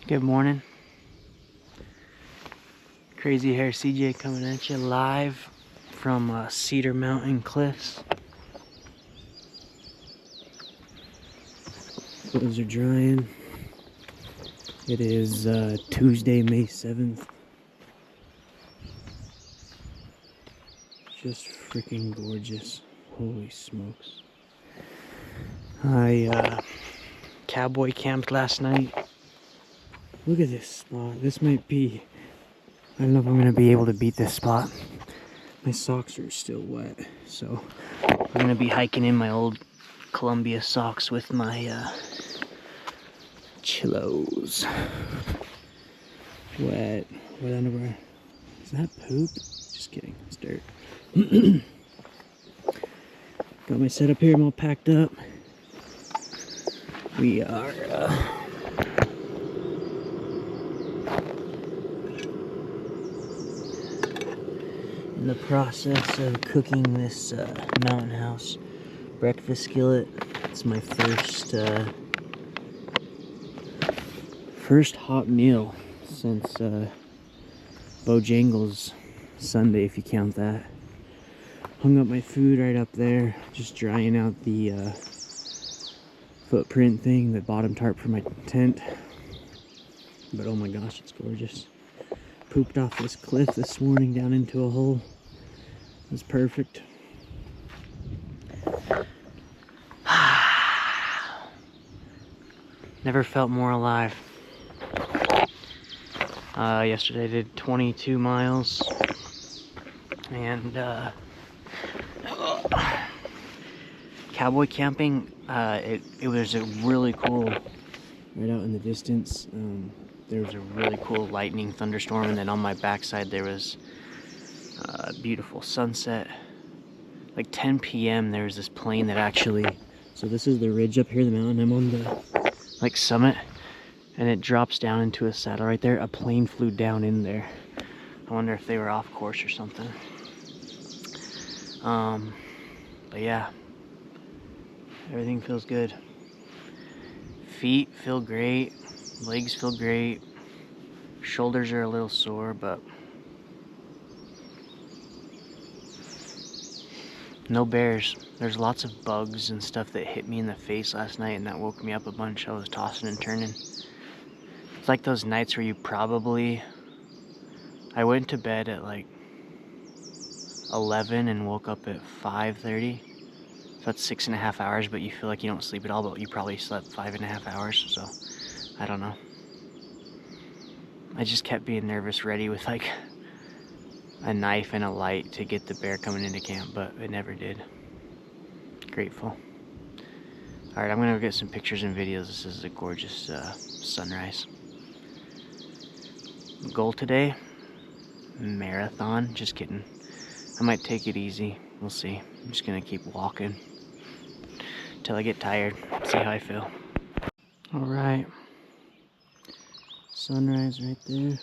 Good morning. Crazy Hair CJ coming at you live from Cedar Mountain Cliffs. Clothes are drying. It is Tuesday, May 7th. Just freaking gorgeous. Holy smokes. I cowboy camped last night. Look at this spot. This might be... I don't know if I'm going to be able to beat this spot. My socks are still wet, so I'm going to be hiking in my old Columbia socks with my Chillos. Wet underwear. Is that poop? Just kidding, it's dirt. Got my setup here, I'm all packed up. We are in the process of cooking this Mountain House breakfast skillet. It's my first hot meal since Bojangles Sunday, if you count that. Hung up my food right up there, just drying out the footprint thing, the bottom tarp for my tent. But oh my gosh, it's gorgeous. Pooped off this cliff this morning down into a hole. It was perfect. Never felt more alive. Yesterday I did 22 miles and cowboy camping. It was a really cool, right out in the distance, there was a really cool lightning thunderstorm, and then on my backside there was a beautiful sunset. Like 10 p.m. there was this plane that actually, so this is the ridge up here, the mountain, I'm on the like summit, and it drops down into a saddle right there. A plane flew down in there. I wonder if they were off course or something. But yeah, everything feels good. Feet feel great, legs feel great, shoulders are a little sore, but no bears. There's lots of bugs and stuff that hit me in the face last night, and that woke me up a bunch. I was tossing and turning. It's like those nights where you I went to bed at like 11 and woke up at 5:30. So that's 6.5 hours, but you feel like you don't sleep at all, but you probably slept 5.5 hours, so I don't know. I just kept being nervous, ready with like a knife and a light to get the bear coming into camp, but it never did. Grateful. Alright, I'm gonna go get some pictures and videos. This is a gorgeous sunrise. Goal today, marathon. Just kidding. I might take it easy. We'll see. I'm just gonna keep walking until I get tired. See how I feel. Alright. Sunrise right there.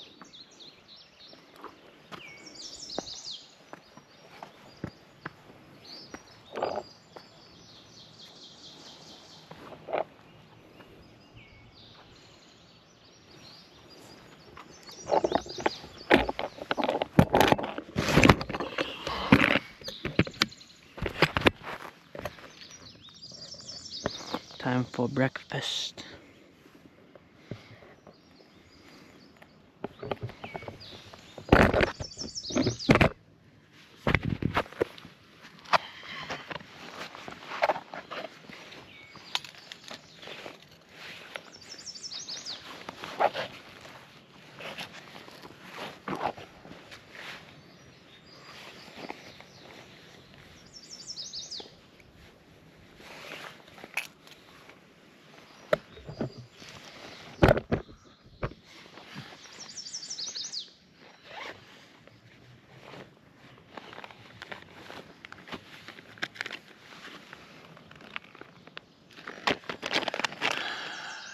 Time for breakfast.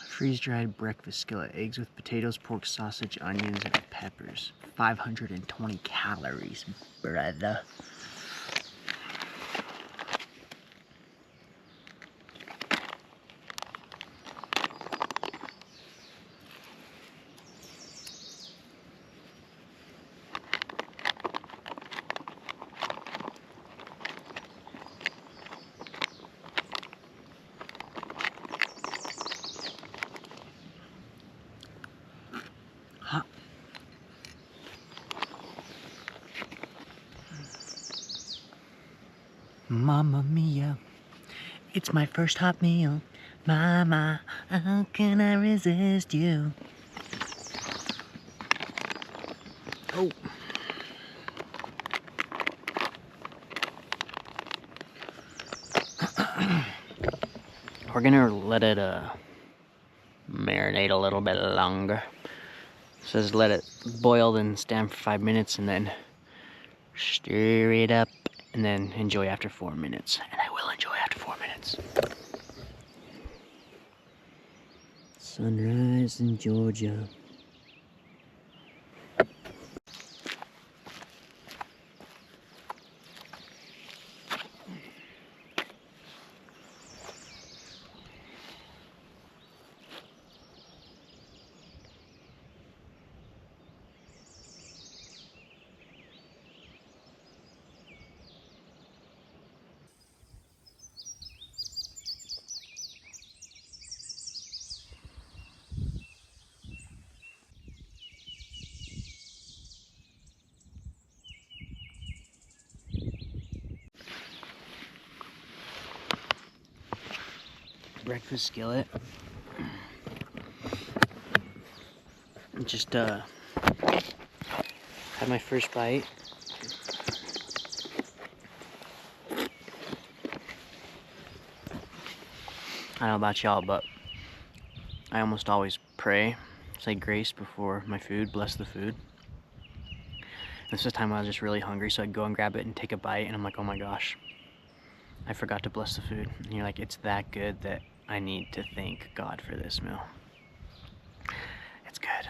Freeze-dried breakfast skillet. Eggs with potatoes, pork, sausage, onions, and peppers. 520 calories, brother. Mamma mia, it's my first hot meal. Mama, how can I resist you? Oh. We're gonna let it marinate a little bit longer. It says let it boil then stand for 5 minutes and then stir it up and then enjoy after 4 minutes. And I will enjoy after 4 minutes. Sunrise in Georgia. Breakfast skillet. Just had my first bite. I don't know about y'all, but I almost always pray, say grace before my food, bless the food. This is the time I was just really hungry, so I'd go and grab it and take a bite, and I'm like, oh my gosh, I forgot to bless the food. And you're like, it's that good that I need to thank God for this meal. It's good.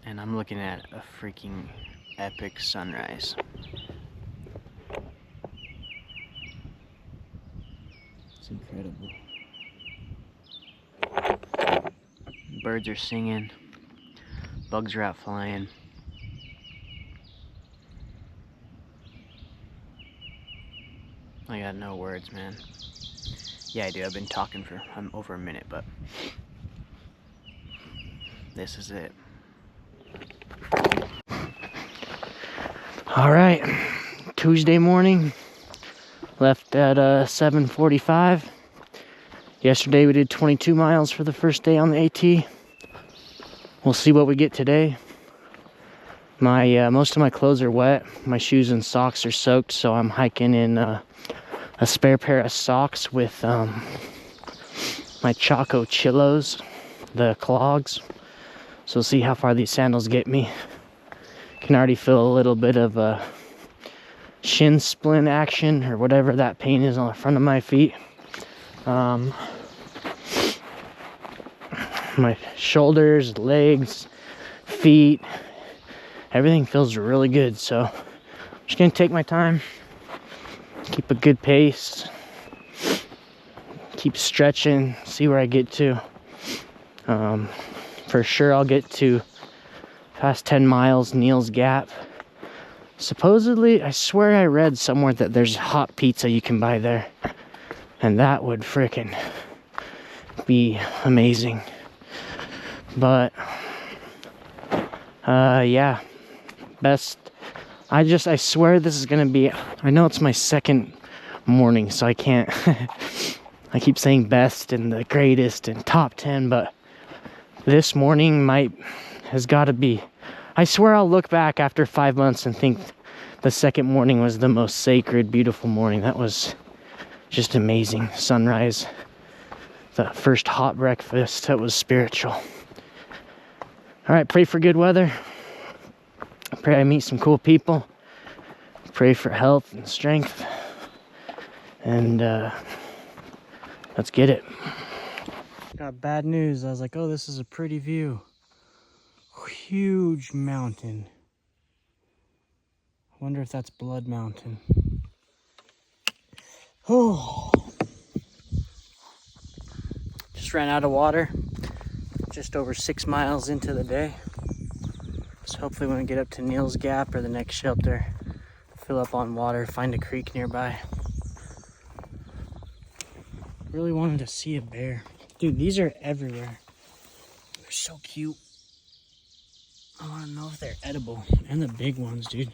And I'm looking at a freaking epic sunrise. It's incredible. Birds are singing. Bugs are out flying. I got no words, man. Yeah, I do. I've been talking for over a minute, but this is it. All right, Tuesday morning. Left at 7:45. Yesterday we did 22 miles for the first day on the AT. We'll see what we get today. My most of my clothes are wet. My shoes and socks are soaked, so I'm hiking in a spare pair of socks with my Choco Chillos, the clogs. So we'll see how far these sandals get me. Can already feel a little bit of shin splint action or whatever that pain is on the front of my feet. My shoulders, legs, feet, everything feels really good. So I'm just gonna take my time, keep a good pace, keep stretching, see where I get to. For sure I'll get to past 10 miles, Neels Gap. Supposedly, I swear I read somewhere that there's hot pizza you can buy there. And that would frickin' be amazing. But, yeah. Best. I swear this is gonna be, I know it's my second morning, so I can't, I keep saying best and the greatest and top 10, but this morning has gotta be, I swear I'll look back after 5 months and think the second morning was the most sacred, beautiful morning. That was just amazing. Sunrise, the first hot breakfast, that was spiritual. All right, pray for good weather. Pray I meet some cool people. Pray for health and strength. And let's get it. Got bad news. I was like, oh, this is a pretty view. Huge mountain. I wonder if that's Blood Mountain. Oh, just ran out of water. Just over 6 miles into the day. So hopefully when we get up to Neels Gap or the next shelter, fill up on water, find a creek nearby. Really wanted to see a bear. Dude, these are everywhere. They're so cute. I want to know if they're edible. And the big ones, dude.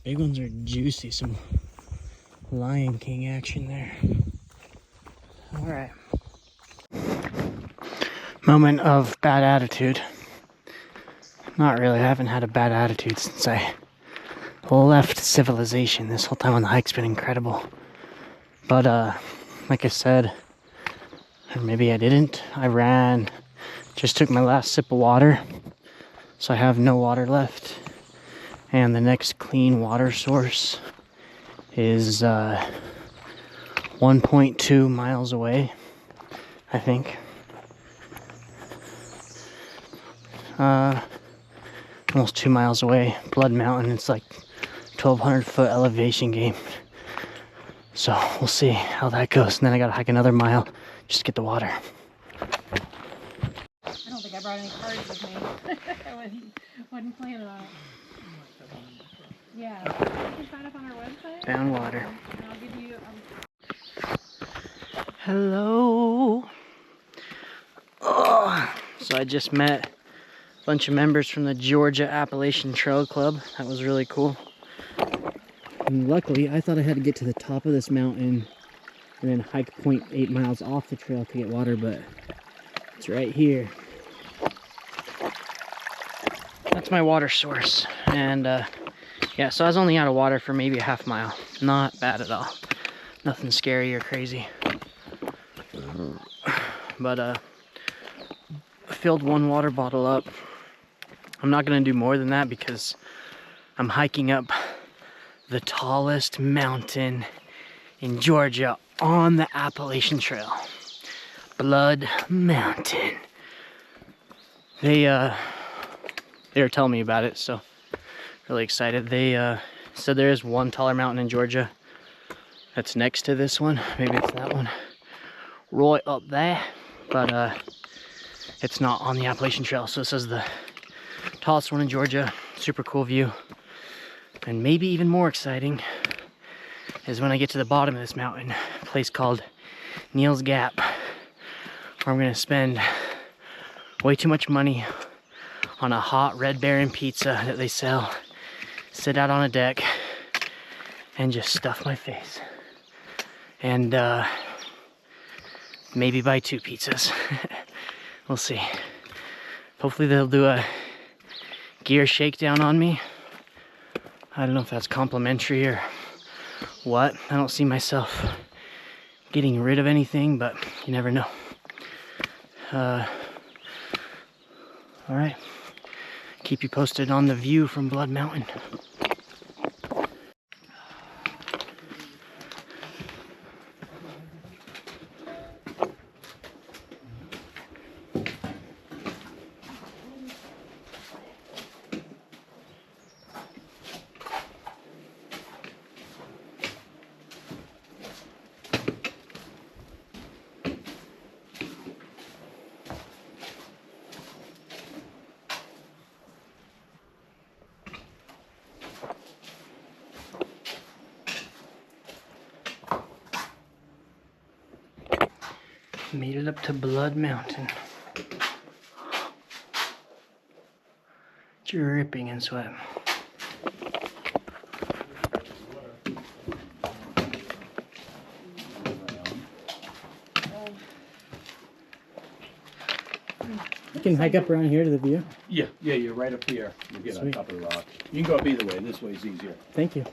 Big ones are juicy. Some Lion King action there. All right. Moment of bad attitude. Not really. I haven't had a bad attitude since I left civilization. This whole time on the hike's been incredible. But like I said, or maybe I didn't. I ran, just took my last sip of water, so I have no water left. And the next clean water source is 1.2 miles away, I think. Almost 2 miles away. Blood Mountain. It's like 1,200 foot elevation game. So we'll see how that goes. And then I gotta hike another mile just to get the water. I don't think I brought any cards with me. I wasn't planning on it. Yeah, you can sign up on our website. Found water. And I'll give you. Hello. Oh, so I just met a bunch of members from the Georgia Appalachian Trail Club. That was really cool. And luckily, I thought I had to get to the top of this mountain and then hike 0.8 miles off the trail to get water, but it's right here. That's my water source. And yeah, so I was only out of water for maybe a half mile. Not bad at all. Nothing scary or crazy. But I filled one water bottle up. I'm not gonna do more than that because I'm hiking up the tallest mountain in Georgia on the Appalachian Trail. Blood Mountain. They were telling me about it, so really excited. They said there is one taller mountain in Georgia that's next to this one. Maybe it's that one right up there, but it's not on the Appalachian Trail. So it says the tallest one in Georgia. Super cool view. And maybe even more exciting is when I get to the bottom of this mountain, a place called Neels Gap, where I'm gonna spend way too much money on a hot Red Baron pizza that they sell, sit out on a deck, and just stuff my face. And maybe buy 2 pizzas. We'll see. Hopefully they'll do a gear shakedown on me. I don't know if that's complimentary or what. I don't see myself getting rid of anything, but you never know. All right. Keep you posted on the view from Blood Mountain. Made it up to Blood Mountain. Dripping in sweat. You can hike up around here to the view? Yeah, you're right up here. You get on top of the rock. You can go up either way. This way is easier. Thank you.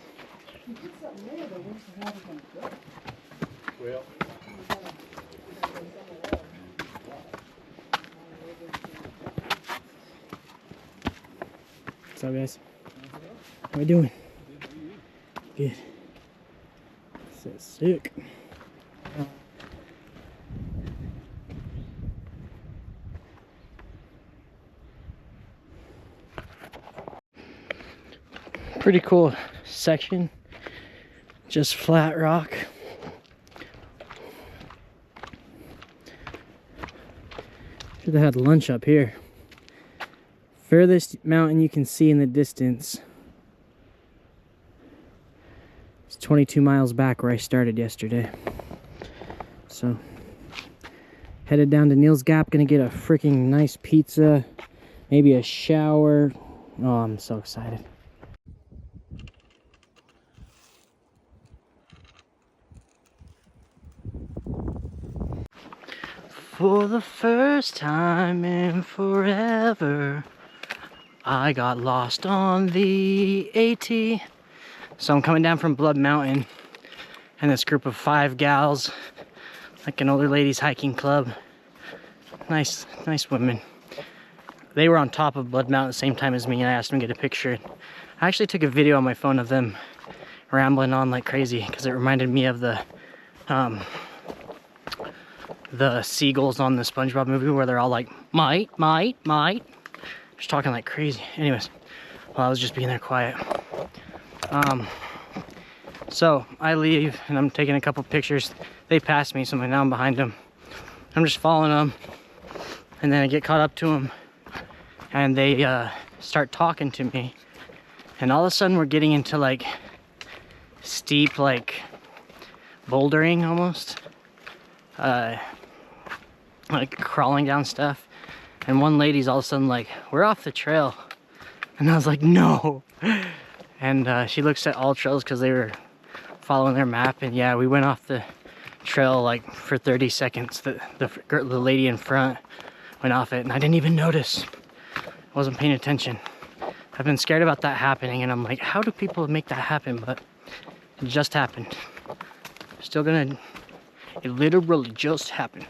Well, What's up, guys? How we doing? Good. So sick. Pretty cool section. Just flat rock. Should have had lunch up here. Furthest mountain you can see in the distance is 22 miles back where I started yesterday. So, headed down to Neels Gap, gonna get a freaking nice pizza, maybe a shower. Oh, I'm so excited. For the first time in forever, I got lost on the AT. So I'm coming down from Blood Mountain, and this group of 5 gals, like an older ladies hiking club. Nice women. They were on top of Blood Mountain at the same time as me, and I asked them to get a picture. I actually took a video on my phone of them rambling on like crazy because it reminded me of the seagulls on the SpongeBob movie where they're all like, might, just talking like crazy. Anyways, well, I was just being there quiet. So I leave and I'm taking a couple pictures. They passed me, so now I'm behind them. I'm just following them, and then I get caught up to them, and they start talking to me. And all of a sudden we're getting into like steep, like bouldering almost, like crawling down stuff. And one lady's all of a sudden like, we're off the trail. And I was like, no. And she looks at all trails because they were following their map. And yeah, we went off the trail like for 30 seconds. The lady in front went off it and I didn't even notice. I wasn't paying attention. I've been scared about that happening, and I'm like, how do people make that happen? But it just happened. Still gonna, it literally just happened.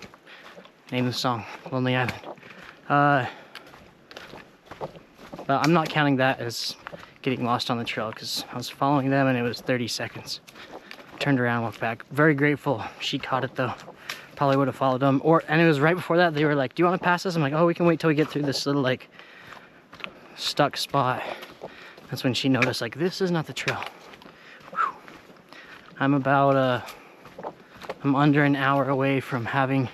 Name of the song, Lonely Island. But I'm not counting that as getting lost on the trail because I was following them and it was 30 seconds. Turned around, walked back. Very grateful she caught it though. Probably would have followed them. And it was right before that, they were like, do you want to pass us? I'm like, oh, we can wait till we get through this little like stuck spot. That's when she noticed like, this is not the trail. Whew. I'm about I'm under an hour away from having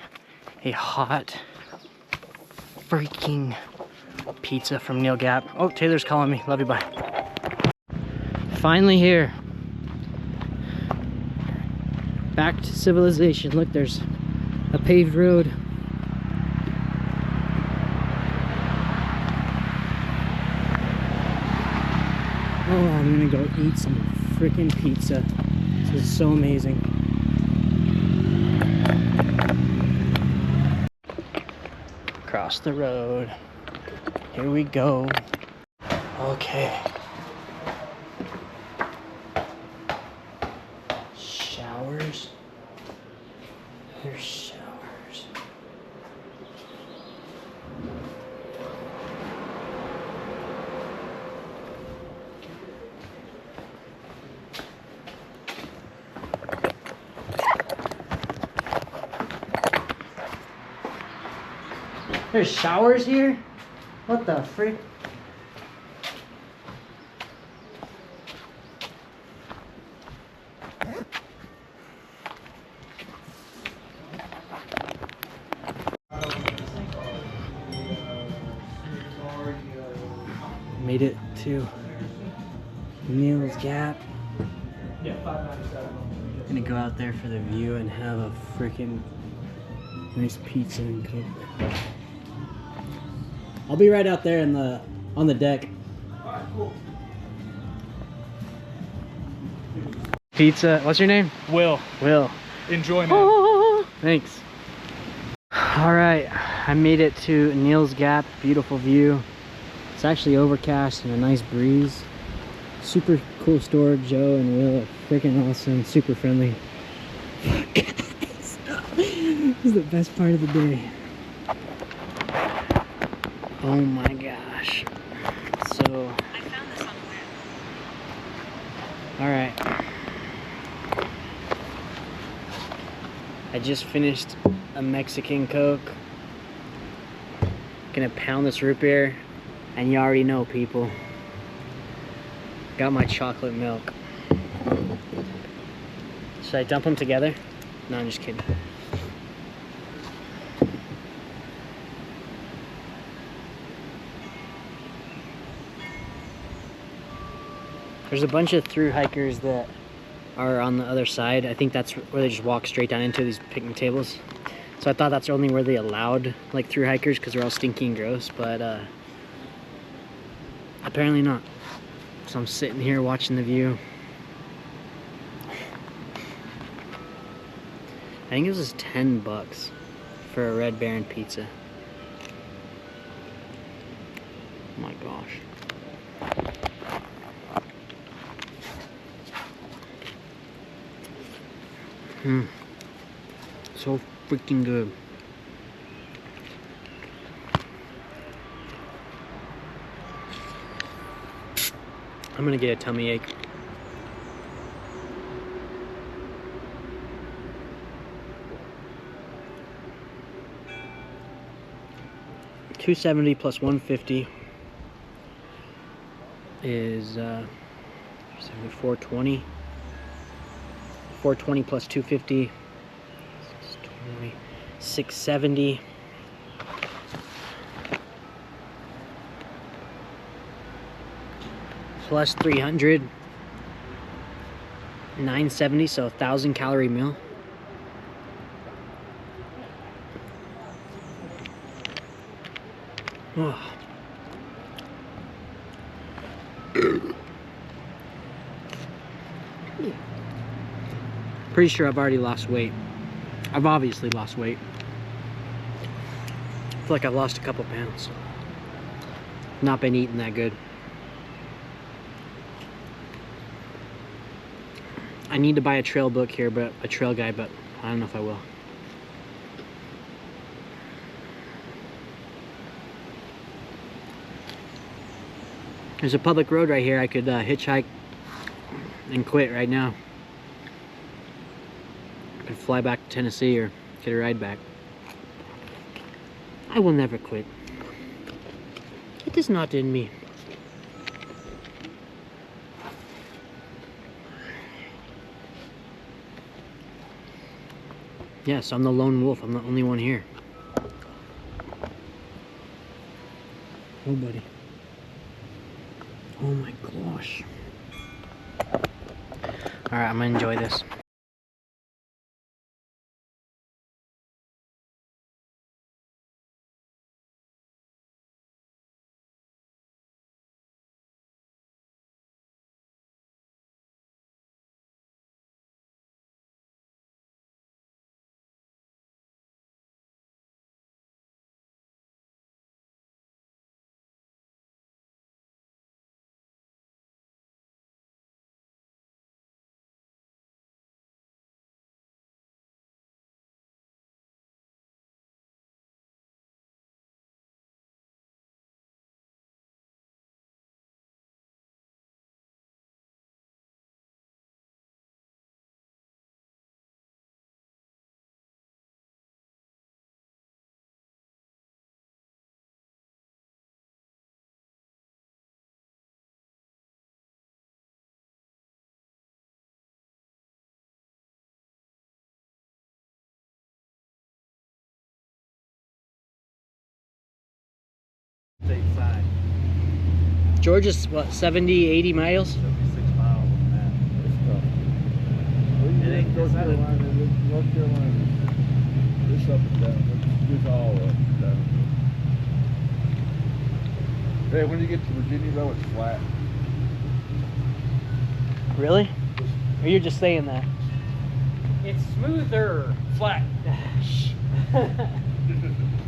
a hot freaking pizza from Neels Gap. Oh, Taylor's calling me. Love you, bye. Finally here. Back to civilization. Look, there's a paved road. Oh, I'm gonna go eat some freaking pizza. This is so amazing. Across the road. Here we go. Okay. Showers. There's showers. There's showers here? What the freak? Made it to Neels Gap. Yeah, $5.97. Gonna go out there for the view and have a freaking nice pizza and coke. I'll be right out there on the deck. Alright, cool. Pizza. What's your name? Will. Will. Enjoy, man. Oh, thanks. All right, I made it to Neels Gap. Beautiful view. It's actually overcast and a nice breeze. Super cool store. Joe and Will are freaking awesome. Super friendly. This is the best part of the day. Oh my gosh. So. I found this on the web. All right. I just finished a Mexican Coke. Gonna pound this root beer, and you already know, people. Got my chocolate milk. Should I dump them together? No, I'm just kidding. There's a bunch of through hikers that are on the other side. I think that's where they just walk straight down into these picnic tables. So I thought that's only where they allowed like through hikers because they're all stinky and gross, but apparently not. So I'm sitting here watching the view. I think it was just $10 for a Red Baron pizza. Oh my gosh. So freaking good. I'm gonna get a tummy ache. $270 plus 150 is 420. 420 plus 250, 620, 670. Plus 300, 970, so 1,000 calorie meal. Oh. Pretty sure I've already lost weight. I've obviously lost weight. I feel like I've lost a couple pounds. Not been eating that good. I need to buy a trail book here, but a trail guide, but I don't know if I will. There's a public road right here. I could hitchhike and quit right now. I could fly back to Tennessee or get a ride back. I will never quit. It is not in me. Yes, I'm the lone wolf. I'm the only one here. Oh, buddy. Oh my gosh. Alright, I'm gonna enjoy this. Stateside. Georgia's what, 70, 80 miles? 76 miles on that. It's tough. It ain't North Carolina. North Carolina. It's up and down. It's all up and down. Hey, when you get to Virginia though, it's flat. Really? Or you're just saying that? It's smoother, flat.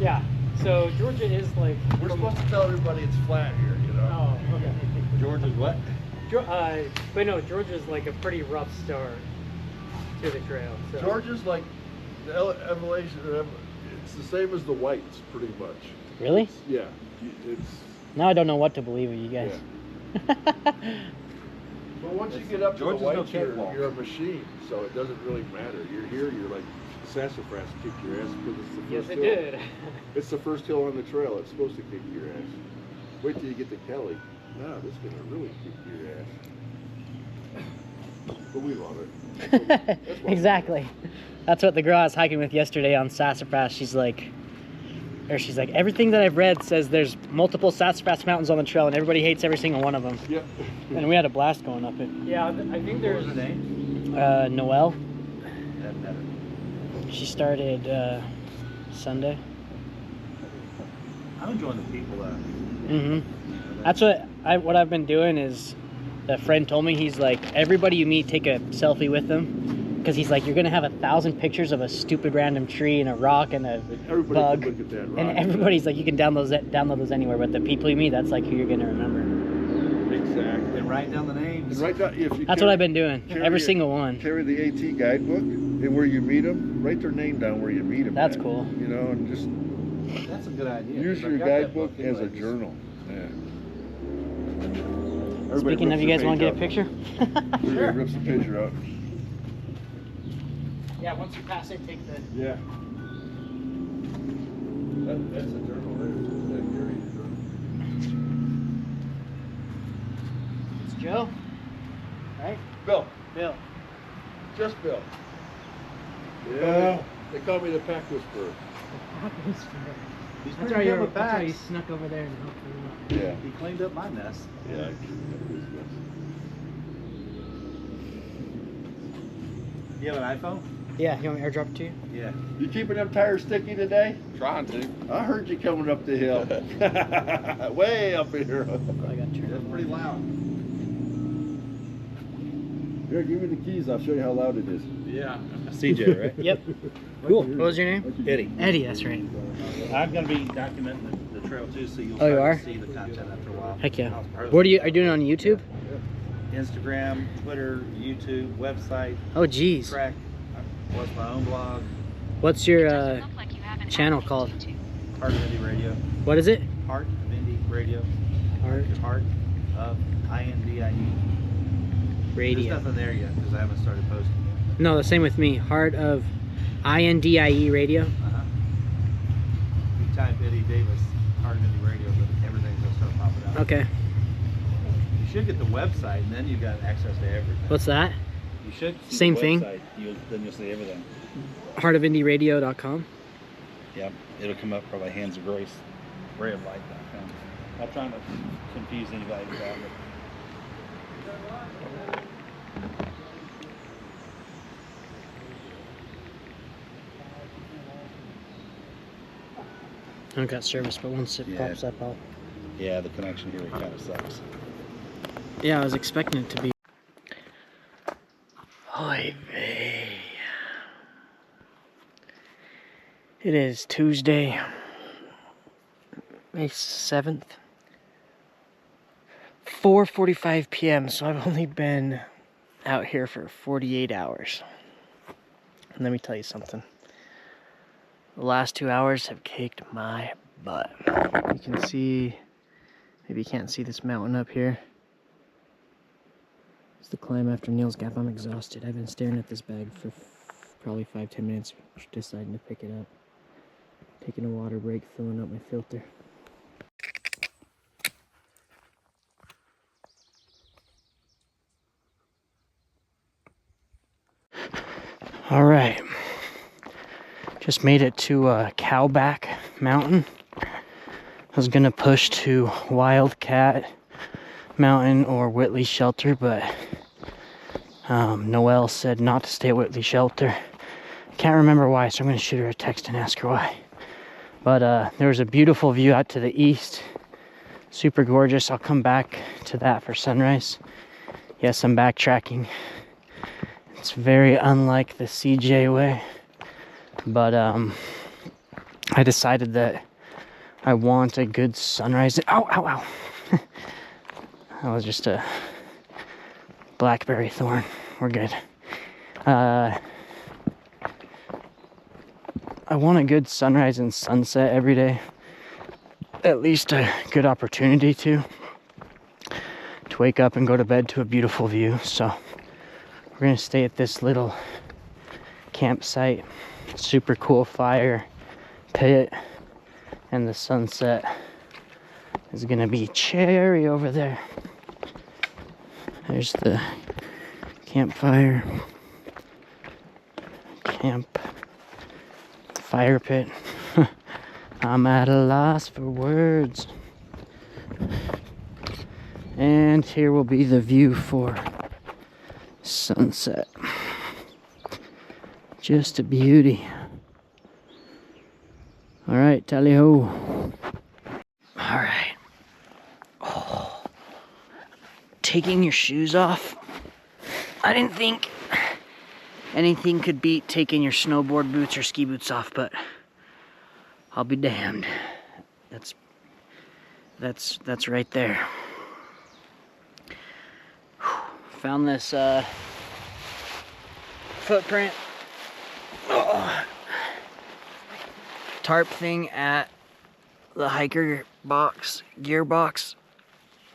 Yeah. So Georgia is like. We're supposed to tell everybody it's flat here, you know. Oh, okay. Georgia's what? But no, Georgia's like a pretty rough start to the trail. So. Georgia's like the Appalachian. It's the same as the whites, pretty much. Really? Yeah. It's. Now I don't know what to believe of you guys. Yeah. But once you get up to Georgia's the whites, no cakewalk. you're a machine, so it doesn't really matter. You're here, you're like sassafras kicked your ass because it's the Yes, first it hill. did. It's the first hill on the trail. It's supposed to kick your ass. Wait till you get to Kelly. No, this is gonna really kick your ass. But we love it. That's why Exactly. That's what the girl I was hiking with yesterday on Sassafras, she's like, everything that I've read says there's multiple Sassafras mountains on the trail and everybody hates every single one of them. Yep. And we had a blast going up it. Yeah, I think there's. What was her name? Noelle. That matter. She started Sunday. I'm enjoying the people that. Mm-hmm. That's what I've been doing is, a friend told me, he's like, everybody you meet, take a selfie with them, because he's like, you're gonna have 1,000 pictures of a stupid random tree and a rock and a Everybody bug, can look at that, and right? everybody's like, you can download those anywhere. But the people you meet, that's like who you're gonna remember. Exactly. And write down the names. And write down, if you That's what I've been doing. carry Every a- single one. carry the AT guidebook, and where you meet them, write their name down where you meet them. That's cool. You know, and just That's a good idea. use 'cause your I've got that guidebook book as a anyway. journal. Yeah. Speaking of, you guys want to get a picture? Everybody rips the picture out. Yeah, once you pass it, take the... Yeah. That's a journal there. That carrying journal. It's Joe, right? Bill. Bill. Just Bill. Yeah. They call me the pack whisperer. He's That's pretty why good with packs. you snuck over there and helped me. Yeah. He cleaned up my mess. Yeah. You have an iPhone? Yeah, you want me to airdrop it to you? Yeah. You keeping them tires sticky today? Trying to. I heard you coming up the hill. Way up here. I got turned It's on. pretty loud. Here, give me the keys. I'll show you how loud it is. Yeah. CJ, right? Yep. Cool. What was your name? Eddie. Eddie, that's right. I'm gonna be documenting the trail too, so you'll Oh, you start are? to see the content after a while. Heck yeah. I'll post What are you doing on YouTube? Instagram, Twitter, YouTube, website, Oh, geez. track. What's my own blog? What's your channel called? Heart of Indie Radio. What is it? Heart of Indie Radio. Art Heart of INDIE. There's Radio. nothing there yet because I haven't started posting yet. No, the same with me. Heart of INDIE Radio. Uh-huh. You type Eddie Davis, Heart of Indie Radio, but everything's gonna start popping up. Okay. You should get the website, and then you've got access to everything. What's that? You should see Same the thing? website. Then you'll see everything. Heartofindieradio.com. Yep, it'll come up probably Hands of Grace, rayoflight.com. Not trying to confuse anybody with that. I don't got service, but once it Yeah. pops up, I'll... Yeah, the connection here kind of sucks. Yeah, I was expecting it to be... Oy vey. It is Tuesday, May 7th, 4:45 p.m., so I've only been out here for 48 hours. And let me tell you something. The last 2 hours have kicked my butt. You can see, maybe you can't see this mountain up here. It's the climb after Neels Gap. I'm exhausted. I've been staring at this bag for probably 5-10 minutes, deciding to pick it up. Taking a water break, filling up my filter. All right. Just made it to Cowback Mountain. I was gonna push to Wildcat Mountain or Whitley Shelter, but Noelle said not to stay at Whitley Shelter. Can't remember why, so I'm gonna shoot her a text and ask her why. But there was a beautiful view out to the east. Super gorgeous. I'll come back to that for sunrise. Yes, I'm backtracking. It's very unlike the CJ way. But I decided that I want a good sunrise. Ow, ow, ow. That was just a blackberry thorn. We're good. I want a good sunrise and sunset every day. At least a good opportunity to wake up and go to bed to a beautiful view. So we're gonna stay at this little campsite. Super cool fire pit, and the sunset is gonna be cherry over there. There's the campfire, camp, fire pit. I'm at a loss for words. And here will be the view for sunset. Just a beauty. All right, tally ho. All right. Oh. Taking your shoes off. I didn't think Anything could beat taking your snowboard boots or ski boots off, but I'll be damned. That's right there. Whew. Found this footprint tarp thing at the hiker box, gear box.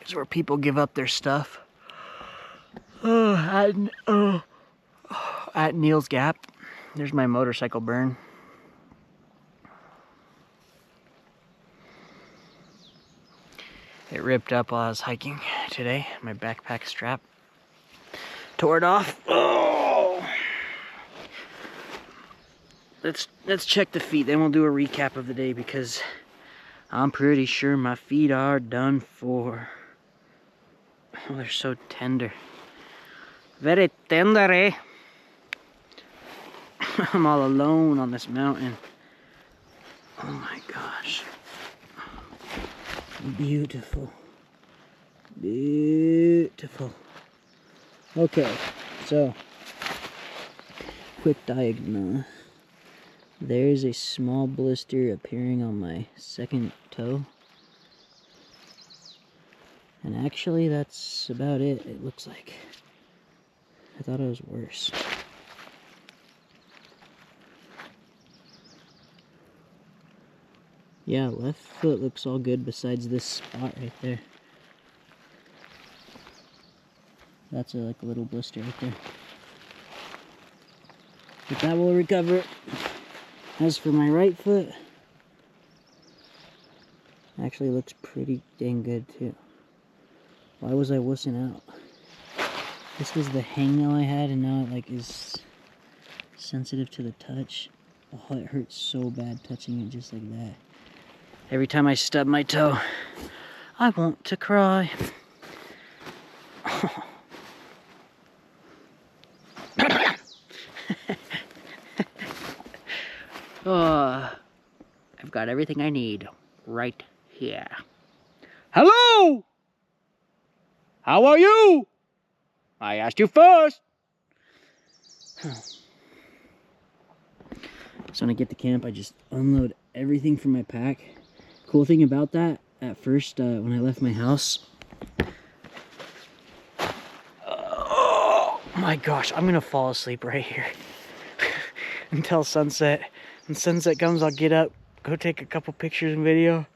It's where people give up their stuff. At Neels Gap. There's my motorcycle burn. It ripped up while I was hiking today. My backpack strap tore it off. Oh! Let's check the feet. Then we'll do a recap of the day because I'm pretty sure my feet are done for. Oh, they're so tender. Very tender, eh? I'm all alone on this mountain. Oh my gosh. Beautiful. Beautiful. Okay, so quick diagnose. There's a small blister appearing on my second toe. And actually that's about it, it looks like. I thought it was worse. Yeah, left foot looks all good besides this spot right there. That's like a little blister right there. But that will recover. As for my right foot, actually looks pretty dang good too. Why was I wussing out? This was the hangnail I had and now it like is sensitive to the touch. Oh, it hurts so bad touching it just like that. Every time I stub my toe, I want to cry. Oh, I've got everything I need right here. Hello! How are you? I asked you first. So when I get to camp, I just unload everything from my pack. Cool thing about that, at first, when I left my house, oh my gosh, I'm gonna fall asleep right here until sunset. When sunset comes, I'll get up, go take a couple pictures and video,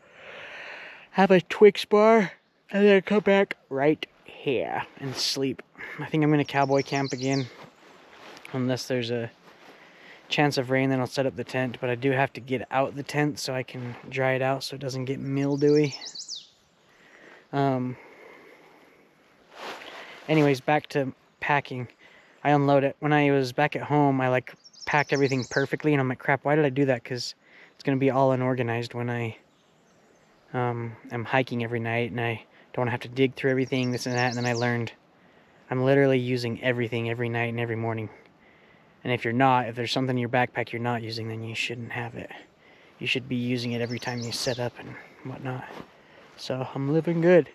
have a Twix bar, and then come back right here and sleep. I think I'm gonna cowboy camp again, unless there's a chance of rain. Then I'll set up the tent, but I do have to get out the tent so I can dry it out so it doesn't get mildewy. Anyways, back to packing. I unload it. When I was back at home, I like packed everything perfectly, and I'm like, crap, why did I do that? Because it's gonna be all unorganized when I am hiking every night, and I don't have to dig through everything, this and that. And then I learned I'm literally using everything every night and every morning. And if there's something in your backpack you're not using, then you shouldn't have it. You should be using it every time you set up and whatnot. So I'm living good.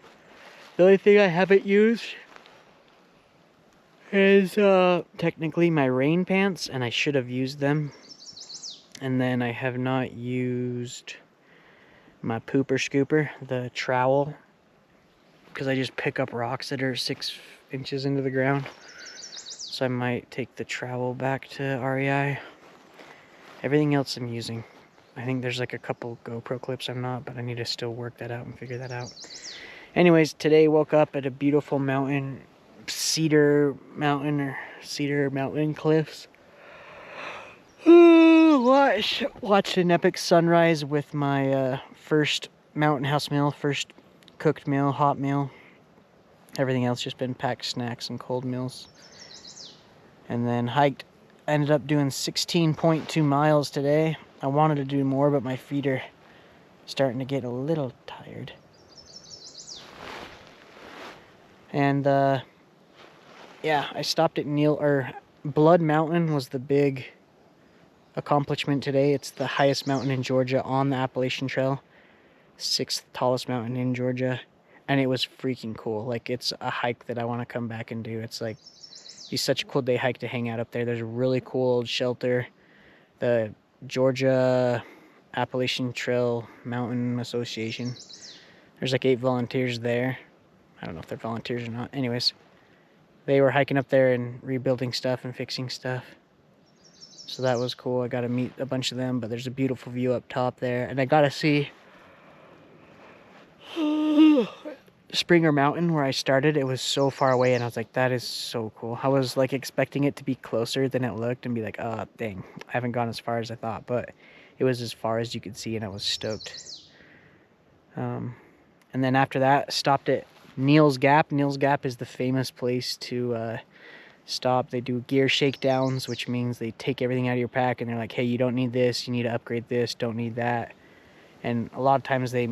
The only thing I haven't used is technically my rain pants, and I should have used them. And then I have not used my pooper scooper, the trowel, because I just pick up rocks that are 6 inches into the ground. So I might take the trowel back to REI. Everything else I'm using. I think there's like a couple GoPro clips I'm not, but I need to still work that out and figure that out. Anyways, today woke up at a beautiful mountain, Cedar Mountain cliffs. Watched an epic sunrise with my first Mountain House meal, first cooked meal, hot meal. Everything else just been packed snacks and cold meals. And then hiked, ended up doing 16.2 miles today. I wanted to do more, but my feet are starting to get a little tired. And yeah, I stopped at Blood Mountain was the big accomplishment today. It's the highest mountain in Georgia on the Appalachian Trail. 6th tallest mountain in Georgia. And it was freaking cool. Like, it's a hike that I want to come back and do. It's like, be such a cool day hike to hang out up there. There's a really cool old shelter. The Georgia Appalachian Trail Mountain Association. There's like 8 volunteers there. I don't know if they're volunteers or not. Anyways, they were hiking up there and rebuilding stuff and fixing stuff. So that was cool. I got to meet a bunch of them, but there's a beautiful view up top there. And I got to see Springer Mountain where I started. It was so far away and I was like, that is so cool. I was like expecting it to be closer than it looked and be like, oh dang, I haven't gone as far as I thought, but it was as far as you could see and I was stoked. And then after that, stopped at Neels Gap. Neels Gap is the famous place to stop. They do gear shakedowns, which means they take everything out of your pack and they're like, hey, you don't need this, you need to upgrade this, don't need that. And a lot of times they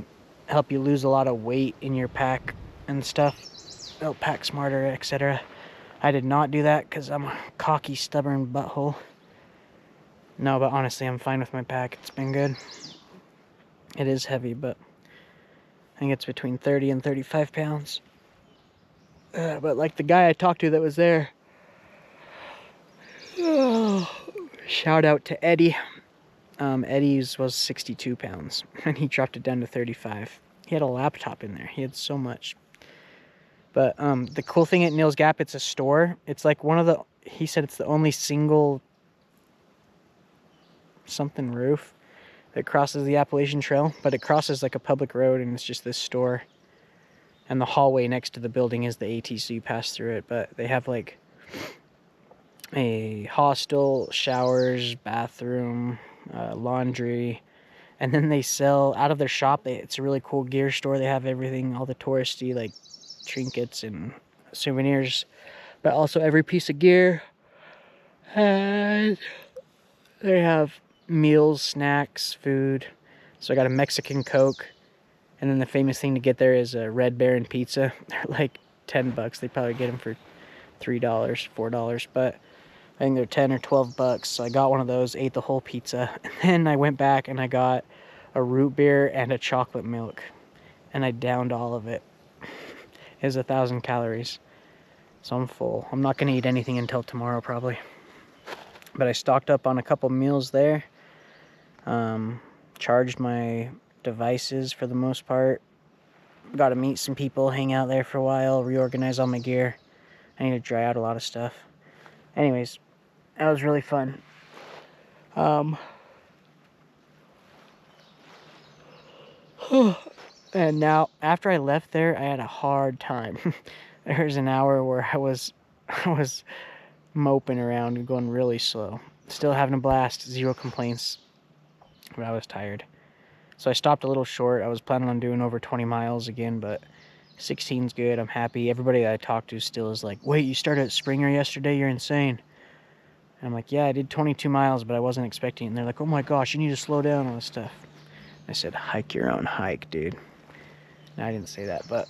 help you lose a lot of weight in your pack and stuff. They'll pack smarter, etc. I did not do that because I'm a cocky, stubborn butthole. No, but honestly, I'm fine with my pack. It's been good. It is heavy, but I think it's between 30 and 35 pounds. But like the guy I talked to that was there, shout out to Eddie. Eddie's was 62 pounds and he dropped it down to 35. He had a laptop in there. He had so much. But the cool thing at Neels Gap, it's a store. It's like one of the, he said it's the only single something roof that crosses the Appalachian Trail, but it crosses like a public road and it's just this store. And the hallway next to the building is the AT, so you pass through it. But they have like a hostel, showers, bathroom, laundry. And then they sell, out of their shop, it's a really cool gear store. They have everything, all the touristy like trinkets and souvenirs. But also every piece of gear. And they have meals, snacks, food. So I got a Mexican Coke. And then the famous thing to get there is a Red Baron pizza. They're like $10. They probably get them for $3, $4. But I think they're 10 or 12 bucks. So I got one of those, ate the whole pizza. And then I went back and I got a root beer and a chocolate milk. And I downed all of it. It was 1,000 calories. So I'm full. I'm not going to eat anything until tomorrow probably. But I stocked up on a couple meals there. Charged my devices for the most part. Got to meet some people, hang out there for a while, reorganize all my gear. I need to dry out a lot of stuff. Anyways, that was really fun. And now, after I left there, I had a hard time. There was an hour where I was moping around and going really slow. Still having a blast, 0 complaints, but I was tired. So I stopped a little short. I was planning on doing over 20 miles again, but 16's good. I'm happy. Everybody that I talked to still is like, wait, you started at Springer yesterday? You're insane. And I'm like, yeah, I did 22 miles, but I wasn't expecting it. And they're like, oh my gosh, you need to slow down on this stuff. I said, hike your own hike, dude. No, I didn't say that, but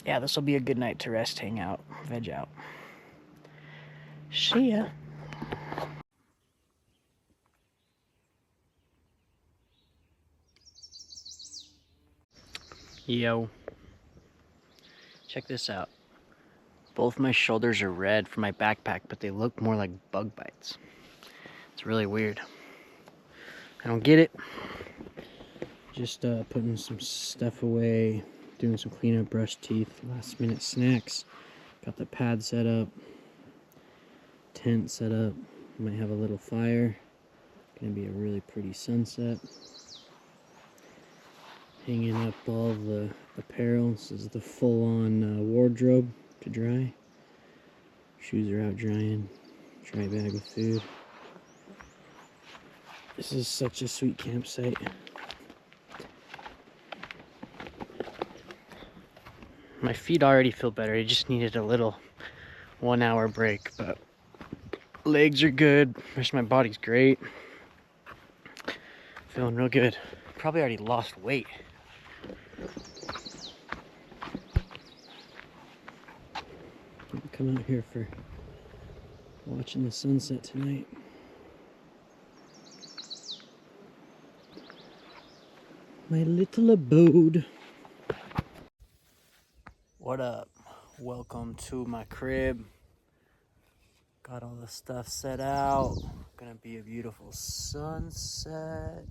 yeah, this will be a good night to rest, hang out, veg out. See ya. Yo. Check this out. Both my shoulders are red from my backpack, but they look more like bug bites. It's really weird. I don't get it. Just putting some stuff away, doing some cleanup, brush teeth, last minute snacks. Got the pad set up, tent set up. Might have a little fire. Gonna be a really pretty sunset. Hanging up all the apparel. This is the full-on wardrobe to dry. Shoes are out drying. Dry bag of food. This is such a sweet campsite. My feet already feel better. I just needed a little 1 hour break, but legs are good. Rest of my body's great. Feeling real good. Probably already lost weight. Come out here for watching the sunset tonight. My little abode. What up? Welcome to my crib. Got all the stuff set out. Gonna be a beautiful sunset.